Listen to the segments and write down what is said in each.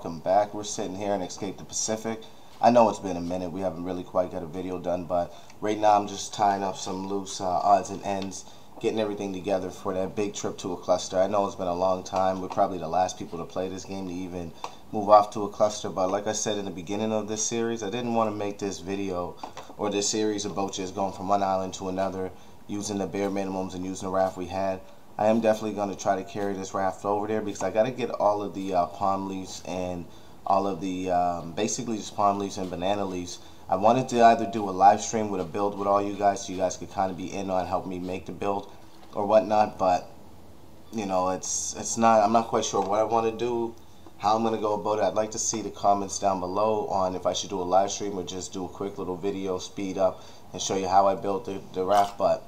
welcome back. We're sitting here in Escape the Pacific. I know it's been a minute, we haven't really quite got a video done, but right now I'm just tying up some loose odds and ends, getting everything together for that big trip to a cluster. I know it's been a long time. We're probably the last people to play this game to even move off to a cluster, but like I said in the beginning of this series, I didn't want to make this video or this series about just going from one island to another using the bare minimums and using the raft we had. I am definitely going to try to carry this raft over there because I got to get all of the palm leaves and all of the basically just palm leaves and banana leaves. I wanted to either do a live stream with a build with all you guys so you guys could kind of be in on helping me make the build or whatnot, but you know, it's not, I'm not quite sure what I want to do, how I'm going to go about it. I'd like to see the comments down below on if I should do a live stream or just do a quick little video, speed up, and show you how I built the raft. But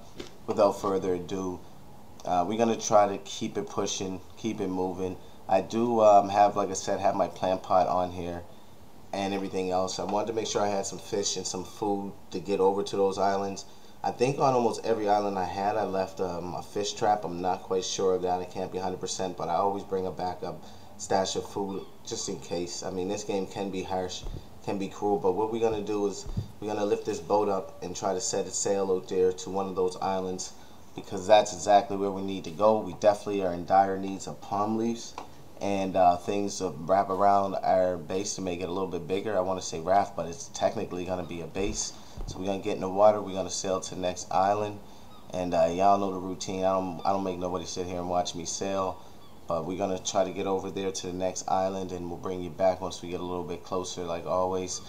without further ado, we're going to try to keep it pushing, keep it moving. I do have, like I said, have my plant pot on here and everything else. I wanted to make sure I had some fish and some food to get over to those islands. I think on almost every island I had, I left a fish trap. I'm not quite sure of that. I can't be 100%, but I always bring a backup stash of food just in case. I mean, this game can be harsh, can be cruel, but what we're going to do is we're going to lift this boat up and try to set its sail out there to one of those islands, because that's exactly where we need to go. We definitely are in dire needs of palm leaves and things to wrap around our base to make it a little bit bigger. I want to say raft, but it's technically going to be a base. So we're going to get in the water, we're going to sail to the next island, and y'all know the routine. I don't make nobody sit here and watch me sail, but we're going to try to get over there to the next island, and we'll bring you back once we get a little bit closer, like always.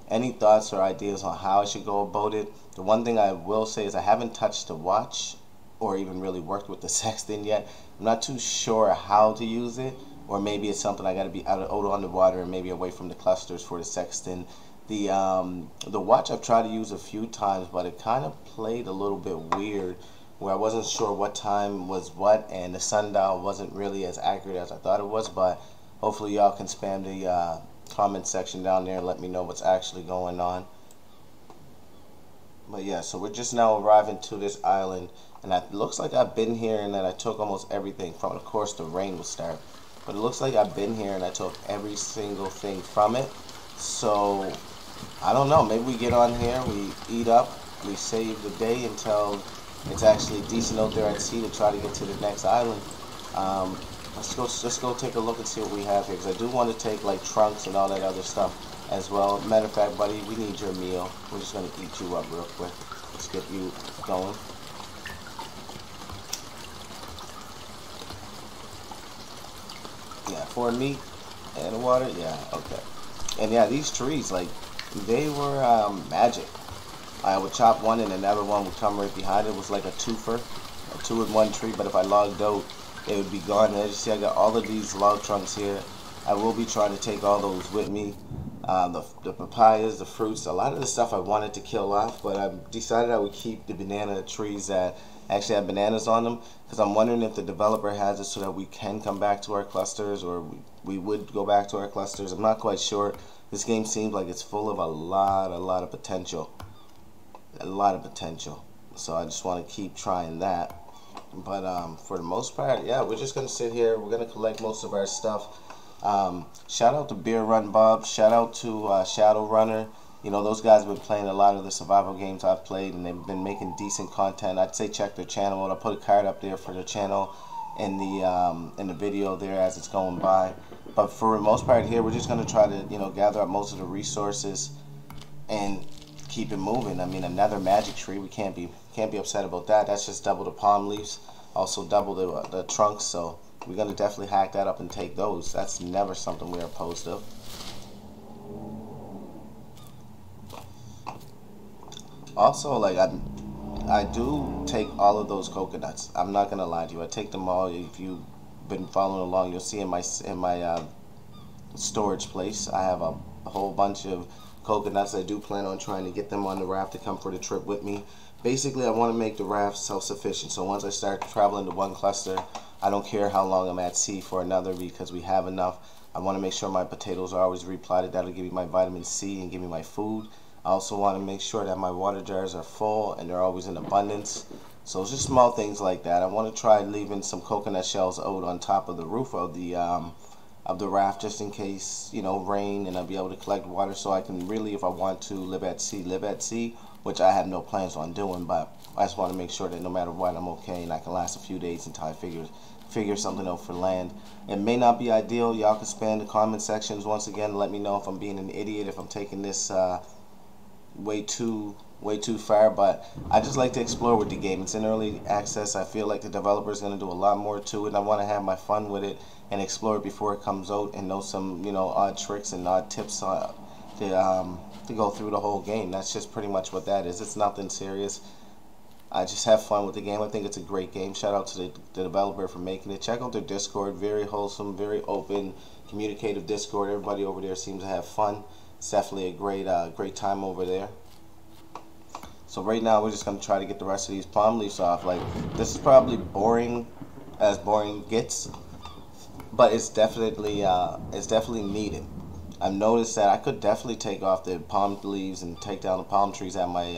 Any thoughts or ideas on how I should go about it? The one thing I will say is I haven't touched the watch or even really worked with the sextant yet. I'm not too sure how to use it, or maybe it's something I got to be out on the water and maybe away from the clusters for the sextant. The watch I've tried to use a few times, but it kind of played a little bit weird where I wasn't sure what time was what, and the sundial wasn't really as accurate as I thought it was. But hopefully y'all can spam the comment section down there and let me know what's actually going on. But yeah, so we're just now arriving to this island, and it looks like I've been here and that I took almost everything from it. Of course the rain will start, but it looks like I've been here and I took every single thing from it. So I don't know, maybe we get on here, we eat up, we save the day until it's actually decent out there at sea to try to get to the next island. Let's go take a look and see what we have here, because I do want to take like trunks and all that other stuff as well. Matter of fact, buddy, we need your meal. We're just going to eat you up real quick. Let's get you going. Yeah, for meat and water, yeah, okay. And yeah, these trees, like, they were magic. I would chop one and another one would come right behind it. It was like a twofer, a two-in-one tree, but if I logged out, it would be gone. And as you see, I got all of these log trunks here. I will be trying to take all those with me. The papayas, the fruits, a lot of the stuff I wanted to kill off, but I decided I would keep the banana trees that actually have bananas on them, because I'm wondering if the developer has it so that we can come back to our clusters, or we would go back to our clusters. I'm not quite sure. This game seems like it's full of a lot of potential. A lot of potential. So I just want to keep trying that. But for the most part, yeah, we're just going to sit here. We're going to collect most of our stuff. Shout out to Beer Run Bob. Shout out to Shadow Runner. You know, those guys have been playing a lot of the survival games I've played, and they've been making decent content. I'd say check their channel out. I'll put a card up there for their channel in the video there as it's going by. But for the most part here, we're just going to try to, you know, gather up most of the resources and keep it moving. I mean, another magic tree, we can't be upset about that. That's just double the palm leaves, also double the trunks. So we're going to definitely hack that up and take those. That's never something we're opposed to. Also, like, I do take all of those coconuts. I'm not gonna lie to you. I take them all. If you've been following along, you'll see in my storage place, I have a whole bunch of coconuts. I do plan on trying to get them on the raft to come for the trip with me. Basically, I want to make the raft self-sufficient. So once I start traveling to one cluster, I don't care how long I'm at sea for another, because we have enough. I want to make sure my potatoes are always repotted. That'll give me my vitamin C and give me my food. I also want to make sure that my water jars are full and they're always in abundance. So it's just small things like that. I want to try leaving some coconut shells out on top of the roof of the of the raft, just in case, you know, rain, and I'll be able to collect water so I can really, if I want to live at sea, which I have no plans on doing, but I just want to make sure that no matter what, I'm okay and I can last a few days until I figure something out for land. It may not be ideal. Y'all can spam the comment sections once again. Let me know if I'm being an idiot, if I'm taking this way too far, but I just like to explore with the game. It's in early access. I feel like the developer is going to do a lot more to it, and I want to have my fun with it and explore it before it comes out, and know some, you know, odd tricks and odd tips to go through the whole game. That's just pretty much what that is. It's nothing serious. I just have fun with the game. I think it's a great game. Shout out to the developer for making it. Check out their Discord. Very wholesome, very open, communicative Discord. Everybody over there seems to have fun. It's definitely a great time over there. So right now we're just going to try to get the rest of these palm leaves off. Like, this is probably boring as boring gets, but it's definitely needed. I've noticed that I could definitely take off the palm leaves and take down the palm trees at my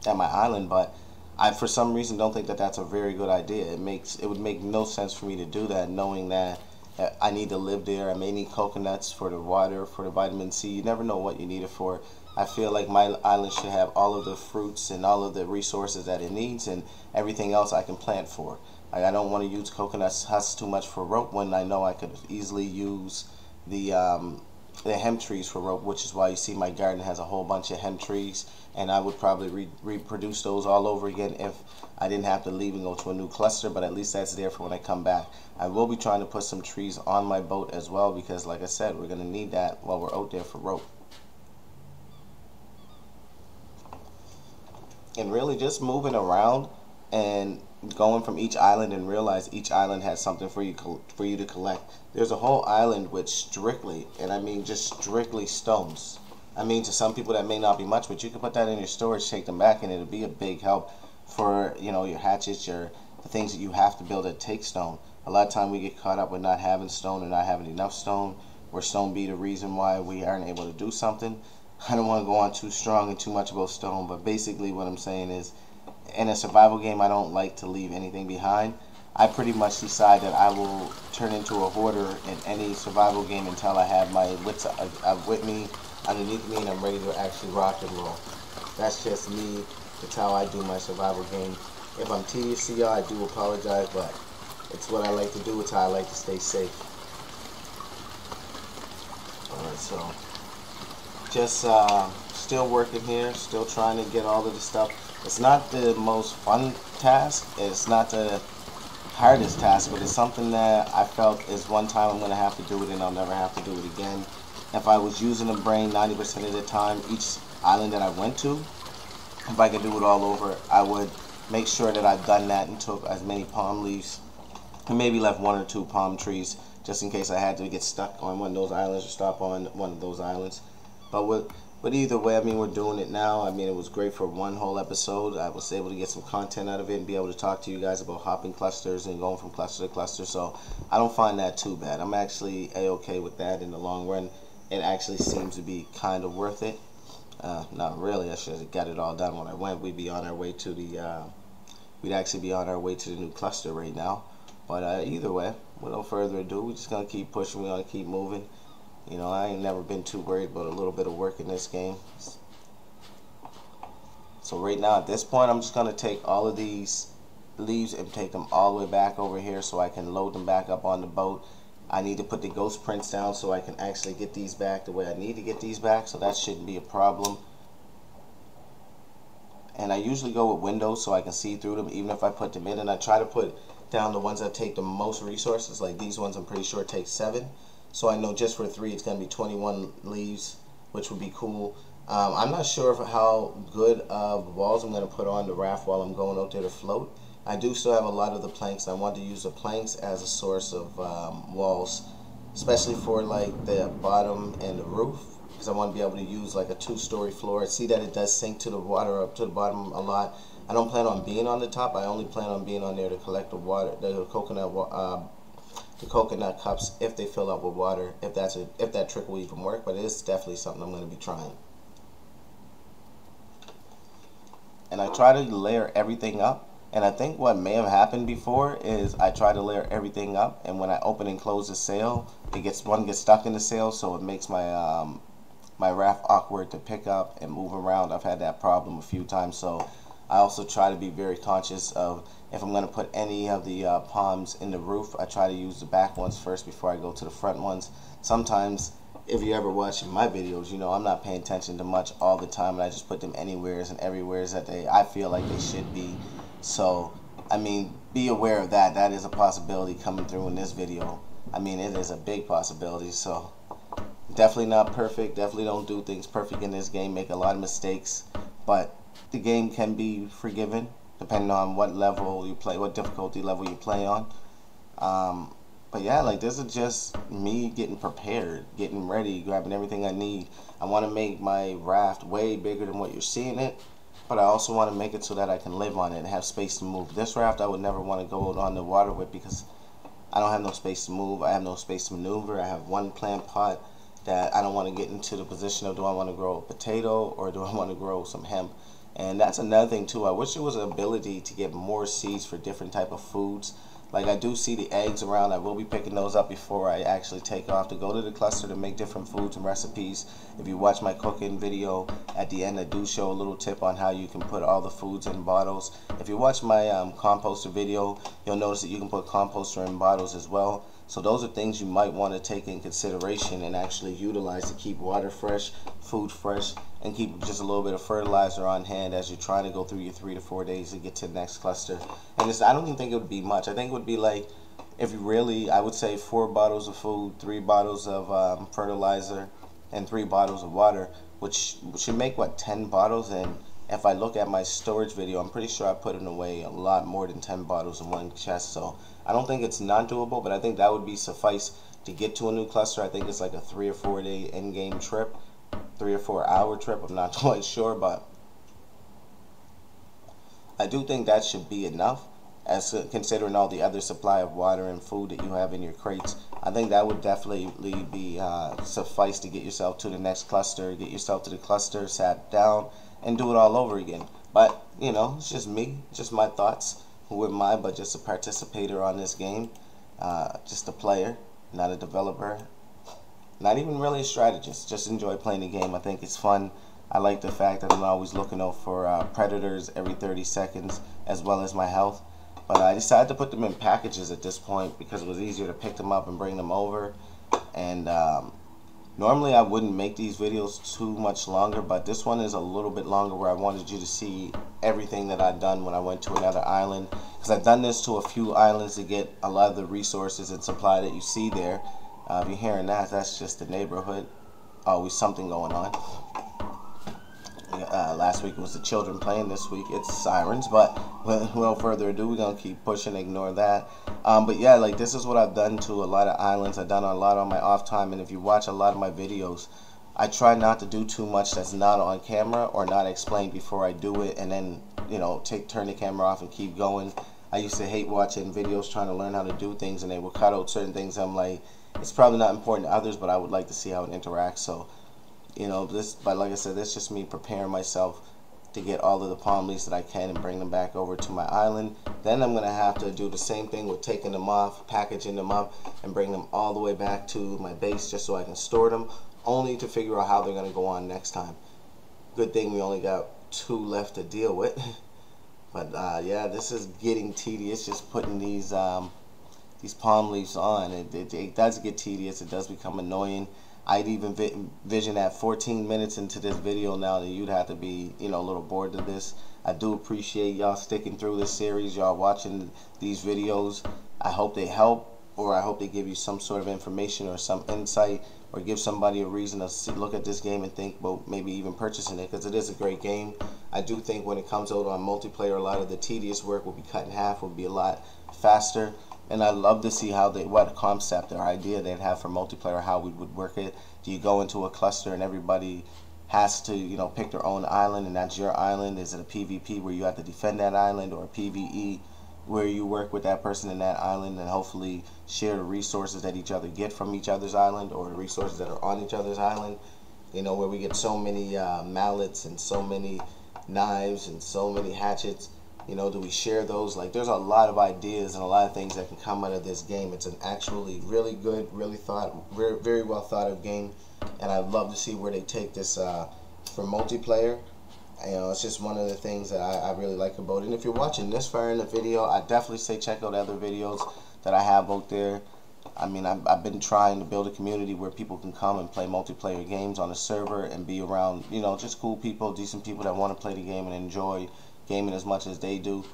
island, but I, for some reason, don't think that that's a very good idea. It would make no sense for me to do that, knowing that I need to live there. I may need coconuts for the water, for the vitamin C. You never know what you need it for. I feel like my island should have all of the fruits and all of the resources that it needs, and everything else I can plant for. Like, I don't want to use coconut husks too much for rope, when I know I could easily use the hemp trees for rope, which is why you see my garden has a whole bunch of hemp trees, and I would probably reproduce those all over again if I didn't have to leave and go to a new cluster, but at least that's there for when I come back. I will be trying to put some trees on my boat as well, because like I said, we're going to need that while we're out there for rope. And really just moving around and going from each island, and realize each island has something for you to collect. There's a whole island with strictly, and I mean just strictly, stones. I mean, to some people that may not be much, but you can put that in your storage, take them back, and it'll be a big help for, you know, your hatchets, the things that you have to build that take stone. A lot of time we get caught up with not having stone or not having enough stone, where stone be the reason why we aren't able to do something. I don't want to go on too strong and too much about stone, but basically what I'm saying is, in a survival game, I don't like to leave anything behind. I pretty much decide that I will turn into a hoarder in any survival game until I have my wits with me, underneath me, and I'm ready to actually rock and roll. That's just me. It's how I do my survival game. If I'm tedious to y'all, I do apologize, but it's what I like to do. It's how I like to stay safe. Alright, so just still working here, still trying to get all of the stuff. It's not the most fun task, it's not the hardest task, but it's something that I felt is one time I'm going to have to do it, and I'll never have to do it again. If I was using a brain 90% of the time, each island that I went to, if I could do it all over, I would make sure that I've done that and took as many palm leaves, and maybe left 1 or 2 palm trees, just in case I had to get stuck on one of those islands or stop on one of those islands. But either way, I mean, we're doing it now. I mean, it was great for one whole episode. I was able to get some content out of it and be able to talk to you guys about hopping clusters and going from cluster to cluster. So I don't find that too bad. I'm actually a-okay with that in the long run. It actually seems to be kind of worth it. Not really. I should have got it all done when I went. We'd be on our way to we'd actually be on our way to the new cluster right now. But either way, without further ado, we're just gonna keep pushing. We're gonna keep moving. You know, I ain't never been too worried about a little bit of work in this game. So right now, at this point, I'm just going to take all of these leaves and take them all the way back over here so I can load them back up on the boat. I need to put the ghost prints down so I can actually get these back the way I need to get these back, so that shouldn't be a problem. And I usually go with windows so I can see through them, even if I put them in. And I try to put down the ones that take the most resources, like these ones I'm pretty sure take 7. So I know just for 3 it's going to be 21 leaves, which would be cool. I'm not sure how good of walls I'm going to put on the raft while I'm going out there to float. I do still have a lot of the planks. I want to use the planks as a source of walls, especially for like the bottom and the roof, because I want to be able to use like a 2-story floor. I see that it does sink to the water up to the bottom a lot. I don't plan on being on the top. I only plan on being on there to collect the water, the coconut cups, if they fill up with water, if that trick will even work. But it is definitely something I'm going to be trying. And I try to layer everything up And I think what may have happened before is I try to layer everything up, and when I open and close the sail, one gets stuck in the sail, so it makes my raft awkward to pick up and move around. I've had that problem a few times, so I also try to be very conscious of if I'm going to put any of the palms in the roof, I try to use the back ones first before I go to the front ones. Sometimes, if you ever watch my videos, you know I'm not paying attention to much all the time, and I just put them anywheres and everywheres that I feel like they should be. So, I mean, be aware of that. That is a possibility coming through in this video. I mean, it is a big possibility. So, definitely not perfect. Definitely don't do things perfect in this game. Make a lot of mistakes. But the game can be forgiven depending on what level you play, what difficulty level you play on. But yeah, like this is just me getting prepared, getting ready, grabbing everything I need. I want to make my raft way bigger than what you're seeing it, but I also want to make it so that I can live on it and have space to move. This raft I would never want to go on the water with because I don't have no space to move. I have no space to maneuver. I have one plant pot that I don't want to get into the position of, do I want to grow a potato or do I want to grow some hemp? And that's another thing too. I wish there was an ability to get more seeds for different type of foods. Like I do see the eggs around. I will be picking those up before I actually take off to go to the cluster to make different foods and recipes. If you watch my cooking video, at the end I do show a little tip on how you can put all the foods in bottles. If you watch my composter video, you'll notice that you can put composter in bottles as well. So those are things you might want to take in consideration and actually utilize to keep water fresh, food fresh, and keep just a little bit of fertilizer on hand as you're trying to go through your 3 to 4 days to get to the next cluster. And I don't even think it would be much. I think it would be like, if you really, I would say 4 bottles of food, 3 bottles of fertilizer, and 3 bottles of water, which should make, what, 10 bottles? And if I look at my storage video, I'm pretty sure I put in away a lot more than 10 bottles in one chest. So I don't think it's not doable, but I think that would be suffice to get to a new cluster. I think it's like a 3 or 4 day in-game trip, 3 or 4 hour trip. I'm not quite sure, but I do think that should be enough, as considering all the other supply of water and food that you have in your crates. I think that would definitely be suffice to get yourself to the next cluster, get yourself to the cluster, sat down, and do it all over again. But, you know, it's just me, just my thoughts. Who am I but just a participator on this game, just a player, not a developer, not even really a strategist. Just enjoy playing the game. I think it's fun. I like the fact that I'm always looking out for predators every 30 seconds, as well as my health. But I decided to put them in packages at this point because it was easier to pick them up and bring them over. And normally I wouldn't make these videos too much longer, but this one is a little bit longer where I wanted you to see everything that I've done when I went to another island. Because I've done this to a few islands to get a lot of the resources and supply that you see there. If you're hearing that, that's just the neighborhood. Always something going on. Last week it was the children playing. This week it's sirens. But without further ado, we're going to keep pushing, ignore that. But yeah, like this is what I've done to a lot of islands. I've done a lot on my off time. And if you watch a lot of my videos, I try not to do too much that's not on camera or not explained before I do it. And then, you know, turn the camera off and keep going. I used to hate watching videos trying to learn how to do things, and they would cut out certain things. I'm like, it's probably not important to others, but I would like to see how it interacts. So, you know, but like I said, this is just me preparing myself to get all of the palm leaves that I can and bring them back over to my island. Then I'm going to have to do the same thing with taking them off, packaging them up, and bring them all the way back to my base just so I can store them, only to figure out how they're going to go on next time. Good thing we only got 2 left to deal with. But yeah, this is getting tedious, just putting these palm leaves on. It does get tedious. It does become annoying. I'd even vision at 14 minutes into this video now that you'd have to be, you know, a little bored of this. I do appreciate y'all sticking through this series, y'all watching these videos. I hope they help, or I hope they give you some sort of information or some insight, or give somebody a reason to look at this game and think about maybe even purchasing it, because it is a great game. I do think when it comes out on multiplayer, a lot of the tedious work will be cut in half, will be a lot faster. And I'd love to see how what concept or idea they'd have for multiplayer, how we would work it. Do you go into a cluster and everybody has to, you know, pick their own island, and that's your island? Is it a PvP where you have to defend that island, or a PvE where you work with that person in that island and hopefully share the resources that each other get from each other's island, or the resources that are on each other's island? You know, where we get so many mallets and so many knives and so many hatchets. You know, do we share those? Like, there's a lot of ideas and a lot of things that can come out of this game. It's an actually really good, very well thought of game, and I'd love to see where they take this for multiplayer. You know, it's just one of the things that I really like about it. And if you're watching this far in the video, I definitely say check out other videos that I have out there. I mean, I've been trying to build a community where people can come and play multiplayer games on a server and be around, you know, just cool people, decent people that want to play the game and enjoy gaming as much as they do.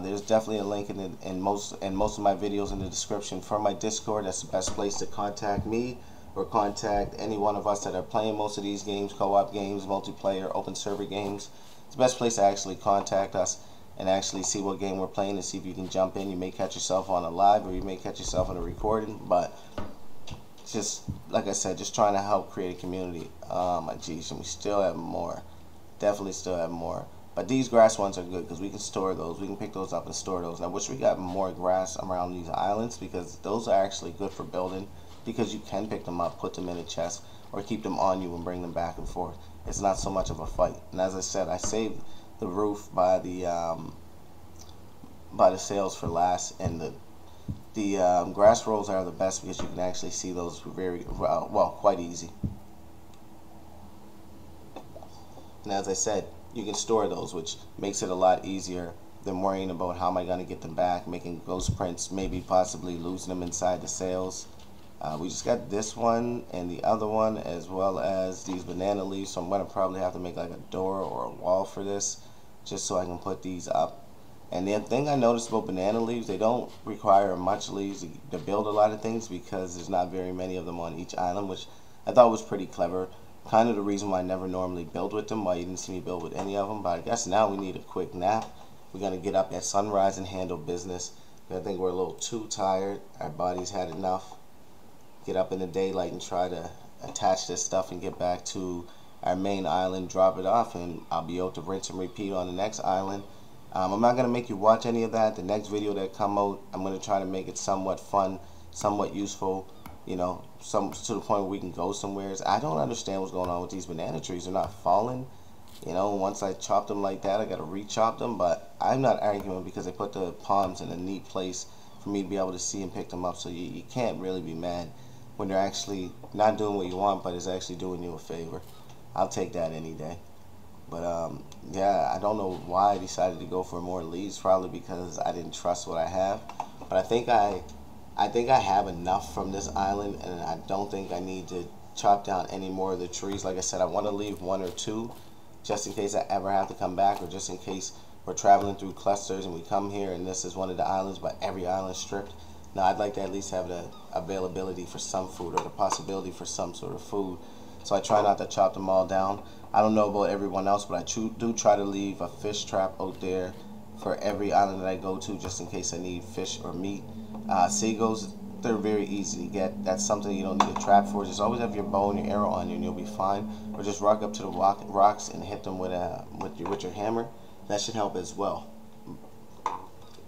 There's definitely a link in most of my videos in the description for my Discord. That's the best place to contact me or contact any one of us that are playing most of these games, co-op games, multiplayer, open server games. It's the best place to actually contact us and actually see what game we're playing and see if you can jump in. You may catch yourself on a live or you may catch yourself on a recording, but just like I said, just trying to help create a community. My geez, and we still have more. Definitely still have more. But these grass ones are good because we can store those. We can pick those up and store those. And I wish we got more grass around these islands because those are actually good for building, because you can pick them up, put them in a chest, or keep them on you and bring them back and forth. It's not so much of a fight. And as I said, I saved the roof by the sails for last, and the grass rolls are the best because you can actually see those very well, quite easy. And as I said, you can store those, which makes it a lot easier than worrying about how am I going to get them back, making ghost prints, maybe possibly losing them inside the sails. We just got this one and the other one, as well as these banana leaves, so I'm going to probably have to make like a door or a wall for this just so I can put these up. And the thing I noticed about banana leaves, they don't require much leaves to build a lot of things because there's not very many of them on each island, which I thought was pretty clever. Kind of the reason why I never normally build with them, why you didn't see me build with any of them. But I guess now we need a quick nap. We're going to get up at sunrise and handle business. I think we're a little too tired. Our bodies had enough. Get up in the daylight and try to attach this stuff and get back to our main island, drop it off, and I'll be able to rinse and repeat on the next island. I'm not going to make you watch any of that. The next video that come out, I'm going to try to make it somewhat fun, somewhat useful, you know, to the point where we can go somewhere. I don't understand what's going on with these banana trees. They're not falling. You know, once I chop them like that, I got to re-chop them, but I'm not arguing because they put the palms in a neat place for me to be able to see and pick them up, so you can't really be mad when they're actually not doing what you want, but it's actually doing you a favor. I'll take that any day. But yeah, I don't know why I decided to go for more leaves. Probably because I didn't trust what I have. But I think I have enough from this island, and I don't think I need to chop down any more of the trees. Like I said, I want to leave one or two just in case I ever have to come back, or just in case we're traveling through clusters and we come here and this is one of the islands, but every island stripped. Now I'd like to at least have the availability for some food, or the possibility for some sort of food. So I try not to chop them all down. I don't know about everyone else, but I do try to leave a fish trap out there for every island that I go to, just in case I need fish or meat. Seagulls, they're very easy to get. That's something you don't need a trap for. Just always have your bow and your arrow on you and you'll be fine. Or just walk up to the rocks and hit them with your hammer. That should help as well.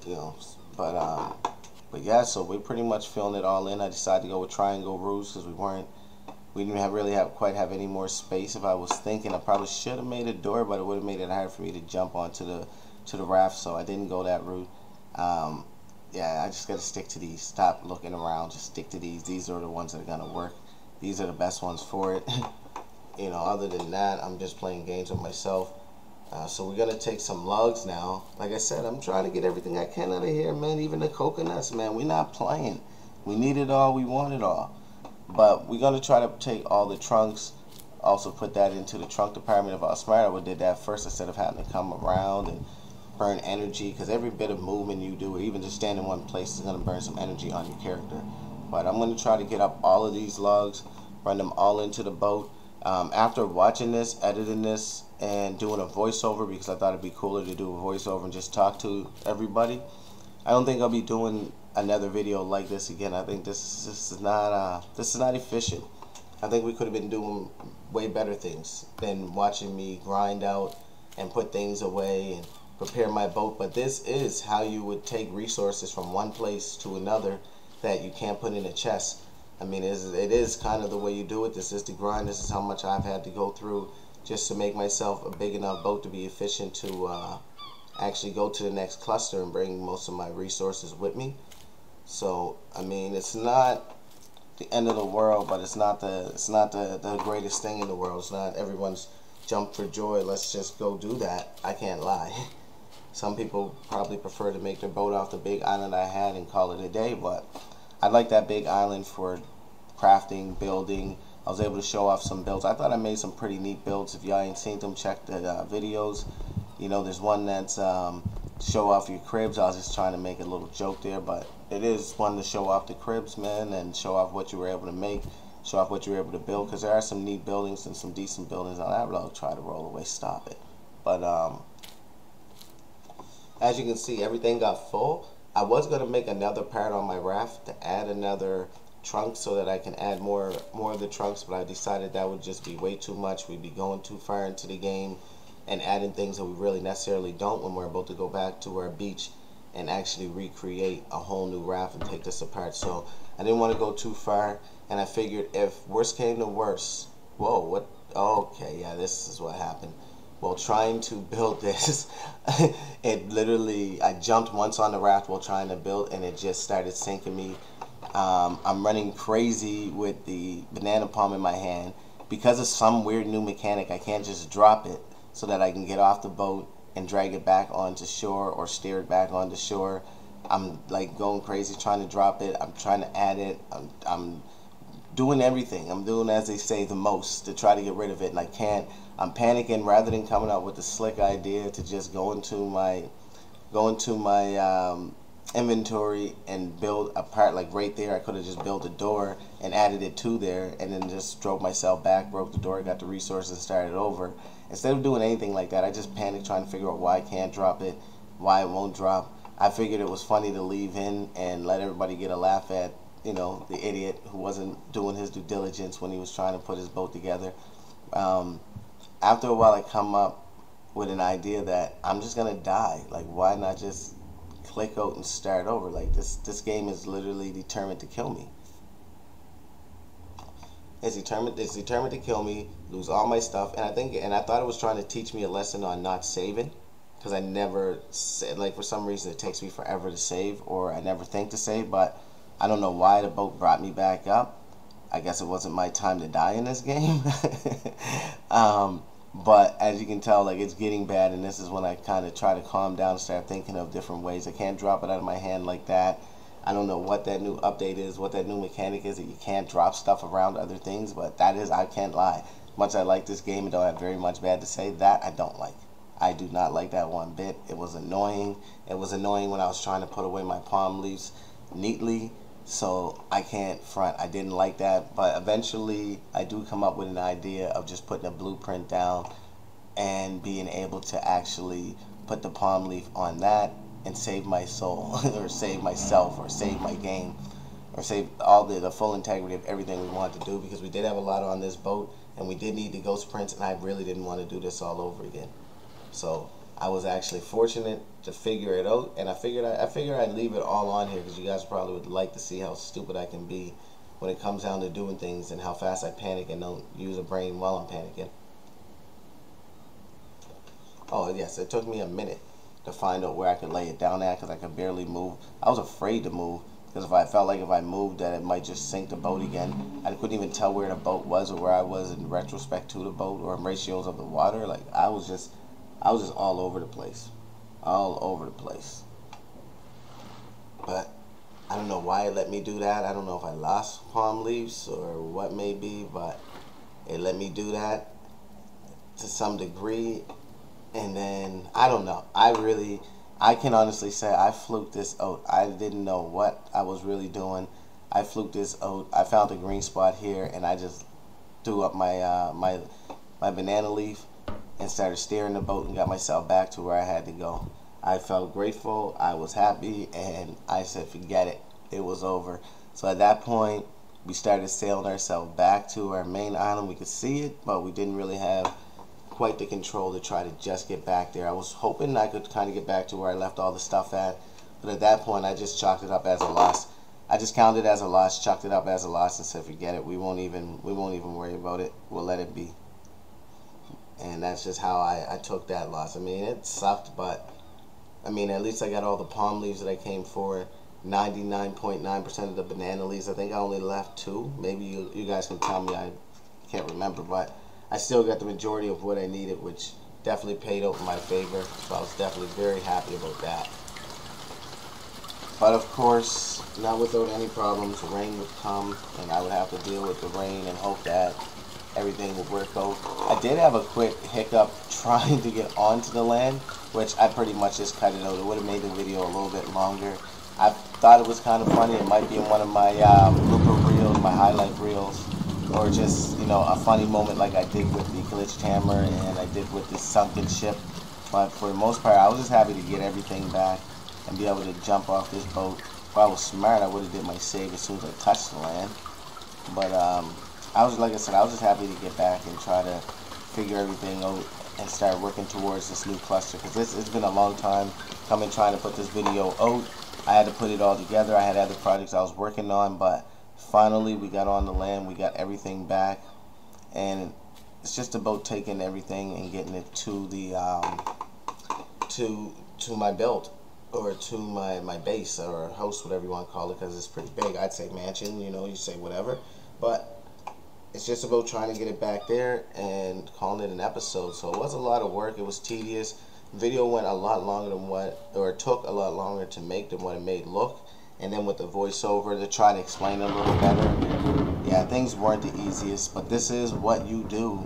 You know, but yeah, so we're pretty much filling it all in. I decided to go with triangle roofs because we didn't really quite have any more space. If I was thinking, I probably should have made a door, but it would have made it hard for me to jump onto the raft, so I didn't go that route. Yeah, I just got to stick to these. Stop looking around. Just stick to these. These are the ones that are going to work. These are the best ones for it. You know, other than that, I'm just playing games with myself. So we're going to take some logs now. Like I said, I'm trying to get everything I can out of here, man. Even the coconuts, man. We're not playing. We need it all. We want it all. But we're going to try to take all the trunks, also put that into the trunk department. If I was smart, I would have did that first instead of having to come around and burn energy, because every bit of movement you do, or even just stand in one place, is going to burn some energy on your character. But I'm going to try to get up all of these logs, run them all into the boat. After watching this, editing this, and doing a voiceover, because I thought it'd be cooler to do a voiceover and just talk to everybody, I don't think I'll be doing another video like this again. I think this is not efficient. I think we could have been doing way better things than watching me grind out and put things away and prepare my boat. But this is how you would take resources from one place to another that you can't put in a chest. I mean, it is kind of the way you do it. This is the grind. This is how much I've had to go through just to make myself a big enough boat to be efficient to actually go to the next cluster and bring most of my resources with me. So I mean, it's not the end of the world, but it's not the greatest thing in the world. It's not everyone's jump for joy. Let's just go do that. I can't lie. Some people probably prefer to make their boat off the big island I had and call it a day, but I like that big island for crafting, building. I was able to show off some builds. I thought I made some pretty neat builds. If y'all ain't seen them, check the videos. You know, there's one that's show off your cribs. I was just trying to make a little joke there, but it is fun to show off the cribs, man, and show off what you were able to make, show off what you were able to build, because there are some neat buildings and some decent buildings on that road. Try to roll away, stop it. But as you can see, everything got full. I was going to make another part on my raft to add another trunk so that I can add more of the trunks, but I decided that would just be way too much. We'd be going too far into the game and adding things that we really necessarily don't when we're about to go back to our beach and actually recreate a whole new raft and take this apart. So I didn't want to go too far, and I figured if worst came to worst, whoa, what? Okay, yeah, this is what happened. While trying to build this, it literally, I jumped once on the raft while trying to build, and it just started sinking me. I'm running crazy with the banana palm in my hand. Because of some weird new mechanic, I can't just drop it so that I can get off the boat and drag it back onto shore or steer it back onto shore. I'm like going crazy trying to drop it. I'm trying to add it. I'm doing everything. I'm doing, as they say, the most to try to get rid of it, and I can't. I'm panicking. Rather than coming up with a slick idea to just go into my inventory and build a part like right there. I could have just built a door and added it to there, and then just drove myself back, broke the door, got the resources, and started over. Instead of doing anything like that, I just panicked trying to figure out why I can't drop it, why it won't drop. I figured it was funny to leave in and let everybody get a laugh at, you know, the idiot who wasn't doing his due diligence when he was trying to put his boat together. After a while, I come up with an idea that I'm just gonna die. Like, why not just click out and start over? Like, this game is literally determined to kill me. It's determined to kill me, lose all my stuff, and I thought it was trying to teach me a lesson on not saving, because I never said, like, for some reason it takes me forever to save, or I never think to save. But I don't know why the boat brought me back up. I guess it wasn't my time to die in this game. But as you can tell, like, it's getting bad, and this is when I kind of try to calm down and start thinking of different ways. I can't drop it out of my hand like that. I don't know what that new update is, what that new mechanic is, that you can't drop stuff around other things, but that is, I can't lie. Much as I like this game and don't have very much bad to say, that I don't like. I do not like that one bit. It was annoying. It was annoying when I was trying to put away my palm leaves neatly. So I can't front. I didn't like that, but eventually I do come up with an idea of just putting a blueprint down and being able to actually put the palm leaf on that and save my soul or save myself or save my game or save all the full integrity of everything we wanted to do, because we did have a lot on this boat and we did need the ghost prints, and I really didn't want to do this all over again. So I was actually fortunate to figure it out, and I figured I'd leave it all on here because you guys probably would like to see how stupid I can be when it comes down to doing things and how fast I panic and don't use a brain while I'm panicking. Oh yes, it took me a minute to find out where I could lay it down at because I could barely move. I was afraid to move because I felt like if I moved that it might just sink the boat again. I couldn't even tell where the boat was or where I was in retrospect to the boat or in ratios of the water. Like, I was just all over the place. All over the place. But I don't know why it let me do that. I don't know if I lost palm leaves or what may be, but it let me do that to some degree. And then, I don't know. I can honestly say I fluked this out. I didn't know what I was really doing. I fluked this out. I found a green spot here, and I just threw up my my banana leaf and started steering the boat and got myself back to where I had to go. I felt grateful, I was happy, and I said forget it. It was over. So at that point, we started sailing ourselves back to our main island. We could see it, but we didn't really have quite the control to try to just get back there. I was hoping I could kind of get back to where I left all the stuff at, but at that point I just chalked it up as a loss. I just counted it as a loss, chucked it up as a loss, and said forget it. We won't even worry about it. We'll let it be. And that's just how I took that loss. I mean, it sucked, but I mean, at least I got all the palm leaves that I came for. 99.9% of the banana leaves. I think I only left 2. Maybe you guys can tell me. I can't remember, but I still got the majority of what I needed, which definitely paid out in my favor. So I was definitely very happy about that. But of course, not without any problems. Rain would come, and I would have to deal with the rain and hope that everything would work out. I did have a quick hiccup trying to get onto the land, which I pretty much just cut it out. It would have made the video a little bit longer. I thought it was kind of funny. It might be in one of my blooper reels, my highlight reels, or just, you know, a funny moment like I did with the glitched hammer and I did with the sunken ship. But for the most part, I was just happy to get everything back and be able to jump off this boat. If I was smart, I would have did my save as soon as I touched the land. But I was, like I said, I was just happy to get back and try to figure everything out and start working towards this new cluster, because it's been a long time coming trying to put this video out. I had to put it all together. I had other projects I was working on, but finally we got on the land, we got everything back, and it's just about taking everything and getting it to the to my build, or to my base or house, whatever you want to call it, because it's pretty big. I'd say mansion, you know, you say whatever, but it's just about trying to get it back there and calling it an episode. So it was a lot of work. It was tedious. Video went a lot longer than what, or it took a lot longer to make than what it made look. And then with the voiceover to try to explain it a little better, yeah, things weren't the easiest. But this is what you do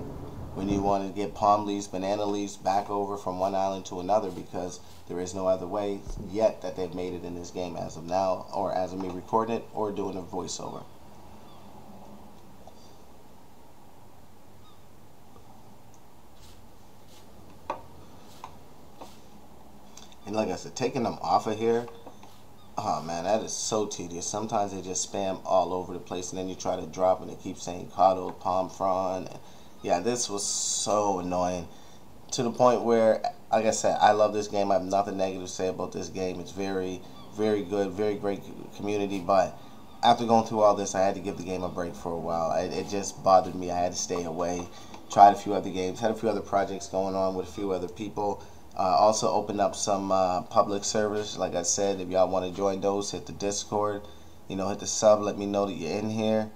when you want to get palm leaves, banana leaves back over from one island to another, because there is no other way yet that they've made it in this game as of now, or as of me recording it or doing a voiceover. And like I said, taking them off of here, oh man, that is so tedious. Sometimes they just spam all over the place, and then you try to drop and it keeps saying coddled, palm frond. Yeah, this was so annoying, to the point where, like I said, I love this game. I have nothing negative to say about this game. It's very, very good, very great community. But after going through all this, I had to give the game a break for a while. It just bothered me. I had to stay away. Tried a few other games, had a few other projects going on with a few other people. Also opened up some public servers. Like I said, if y'all want to join those, hit the Discord. You know, hit the sub, let me know that you're in here.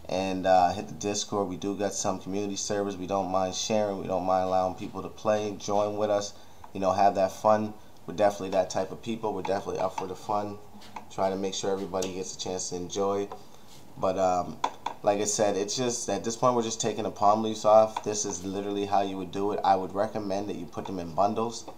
And hit the Discord. We do got some community servers. We don't mind sharing. We don't mind allowing people to play, join with us. You know, have that fun. We're definitely that type of people. We're definitely up for the fun. Trying to make sure everybody gets a chance to enjoy. But like I said, it's just at this point we're just taking the palm leaves off. This is literally how you would do it. I would recommend that you put them in bundles,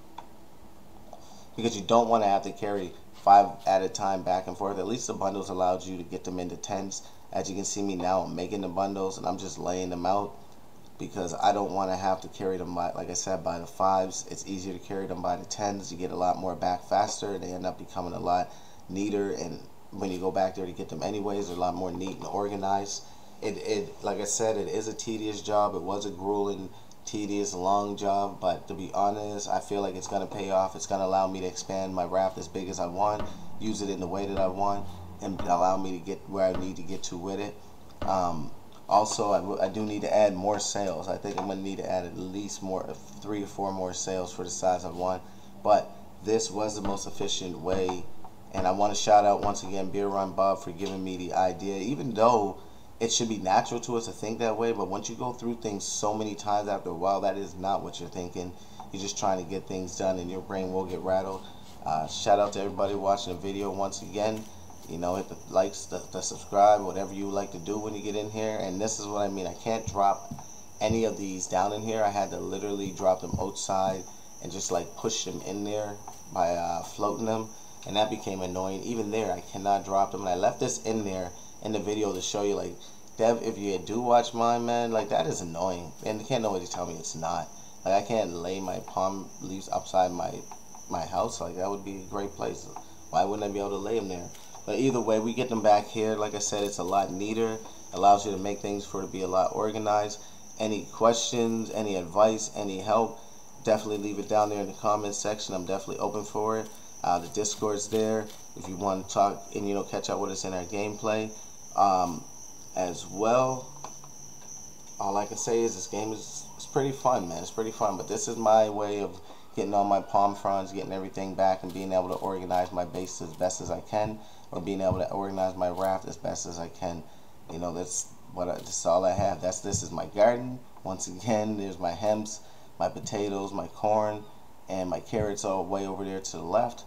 because you don't want to have to carry 5 at a time back and forth. At least the bundles allowed you to get them into 10s. As you can see me now, I'm making the bundles and I'm just laying them out, because I don't want to have to carry them by, like I said, by the 5s. It's easier to carry them by the 10s. You get a lot more back faster, and they end up becoming a lot neater, and when you go back there to get them anyways, they're a lot more neat and organized. Like I said, it is a tedious job. It was a grueling, tedious, long job, but to be honest, I feel like it's going to pay off. It's going to allow me to expand my raft as big as I want, use it in the way that I want, and allow me to get where I need to get to with it. Also, I do need to add more sails. I think I'm going to need to add at least 3 or 4 more sails for the size I want. But this was the most efficient way, and I want to shout out once again Beer Run Bob for giving me the idea, even though it should be natural to us to think that way. But once you go through things so many times, after a while, that is not what you're thinking. You're just trying to get things done, and your brain will get rattled. Shout out to everybody watching the video once again. You know, hit the likes, the subscribe, whatever you like to do when you get in here. And this is what I mean. I can't drop any of these down in here. I had to literally drop them outside and just like push them in there by floating them. And that became annoying. Even there, I cannot drop them. And I left this in there in the video to show you, like, Dev, if you do watch mine, man, like, that is annoying. And you can't nobody tell me it's not. Like, I can't lay my palm leaves upside my house. Like, that would be a great place. Why wouldn't I be able to lay them there? But either way, we get them back here. Like I said, it's a lot neater. Allows you to make things for it to be a lot organized. Any questions, any advice, any help, definitely leave it down there in the comments section. I'm definitely open for it. The Discord's there if you want to talk and, you know, catch up with us in our gameplay as well. All I can say is this game is pretty fun, man. It's pretty fun. But this is my way of getting all my palm fronds, getting everything back, and being able to organize my base as best as I can, or being able to organize my raft as best as I can. You know, that's all I have. This is my garden. Once again, there's my hemps, my potatoes, my corn, and my carrots are way over there to the left.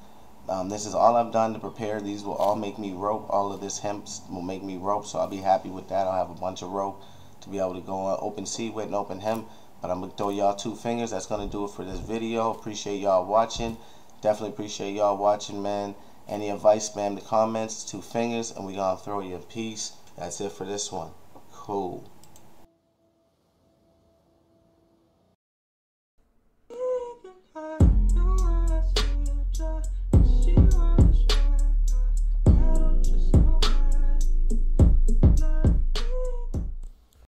This is all I've done to prepare. These will all make me rope. All of this hemp will make me rope, so I'll be happy with that. I'll have a bunch of rope to be able to go on open sea with and open hemp. But I'm going to throw y'all 2 fingers. That's going to do it for this video. Appreciate y'all watching. Definitely appreciate y'all watching, man. Any advice, spam the comments. 2 fingers, and we're going to throw you a piece. That's it for this one. Cool.